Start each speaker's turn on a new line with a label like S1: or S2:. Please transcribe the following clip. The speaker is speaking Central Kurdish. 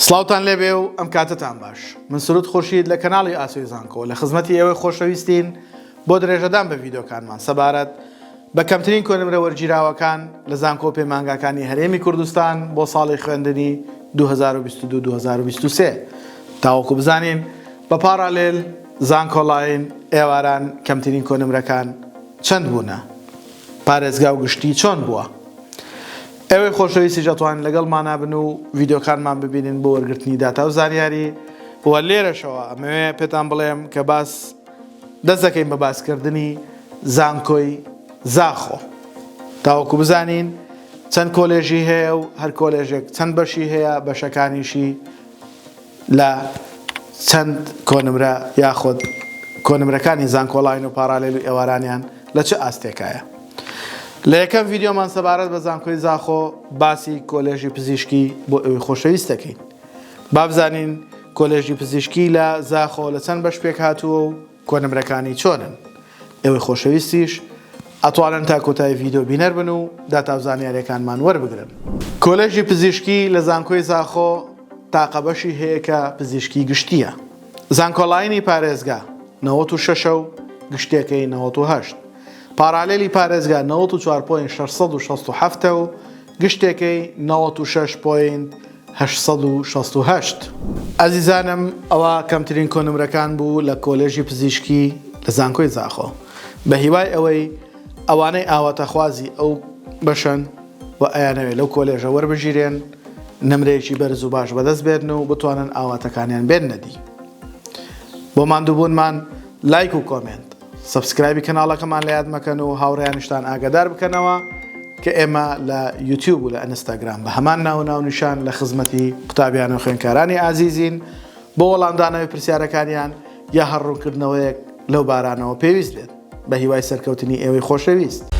S1: سڵاوتان لێبێ و ئەم کاتتان باش. من سروود خورشید لە کەناڵی ئاسۆی زانکۆ لە خزمەتی ئێوەی خۆشەویستین بۆ درێژەدان بە ڤیدۆکانمان سەبارەت بە کەمترین کۆنمرە وەرگیراوەکان لە زانکۆ پەیمانگاکانی هەرێمی کوردستان بۆ ساڵی خوێندنی 2022-2023 تاوەکو بزانین بە پارالێل زانکۆڵاین ئێواران کەمترین کۆنمرەکان چەند بوونە، پارێزگا و گشتی چۆن بووە. ئێوەی خۆشەویستی دەتوانن لەگەڵمانە بن و ڤیدۆکانمان ببینن بۆ وەرگرتنی داتا و زانیاری. وە لێرەشەوە ئەمەوێ پێتان بڵێم کە دەست دەکەین بە باسکردنی زانکۆی زاخۆ تاوەکو بزانین چەند کۆلێژی هەیە و هەر کۆلێژێک چەند بەشی هەیە، بەشەکانیشی لە چەند کۆنمرە یاخود کۆنمرەکانی زانکۆڵاین و پارالێل و ئێوارانیان لە چه ئاستێکایە. لە یەکەم ڤیدۆمان سەبارەت بە زانکۆی زاخۆ باسی کۆلێژی پزیشکی بۆ ئەوەی خۆشەویست دەکەین. با بزانین کۆلێژی پزیشکی لە زاخۆ لە چەند بەش پێک هاتووە و کۆنمرەکانی چۆنن. ئێوەی خۆشەویستیش ئەتوانن تا کۆتایی ڤیدۆ بینەر بن و داتا و زانیاریەکانمان وەربگرن. کۆلێژی پزیشکی لە زانکۆی زاخۆ تاقە بەشی هەیە کە پزیشکی گشتیە. زانکۆڵاینی پارێزگا 96 و گشتێکەی 98. پارالێلی پارێزگا 94.667 و گشتێکەی 96.868. ئەزیزانم ئەوە کەمترین کۆنمرەکان بوو لە کۆلێژی پزیشکی لە زانکۆی زاخۆ. بە هیوای ئەوەی ئەوانەی ئاواتەخوازی ئەو بەشن و ئەیانەوێت لەو کۆلێژە وەربژیرێن نمرەیەکی بەرز و باش بەدەست بێن و بتوانن ئاواتەکانیان بێن نەدی. بۆ ماندووبوونمان لایک و کۆمنت، سبسکرایبی کەناڵەکەمان لە یاد مەکەن و هاوڕێیانیشتان ئاگادار بکەنەوە کە ئێمە لە یوتیوب و لە ئینستاگرام بە هەمان ناونیشان لە خزمەتی قوتابیان و خوێندکارانی ئازیزین بۆ وەڵامدانەوەی پرسیارەکانیان یا هەڕوونکردنەوەیەک لەو بارانەوە پێویست بێت. بە هیوای سەرکەوتنی ئێوەی خۆشەویست.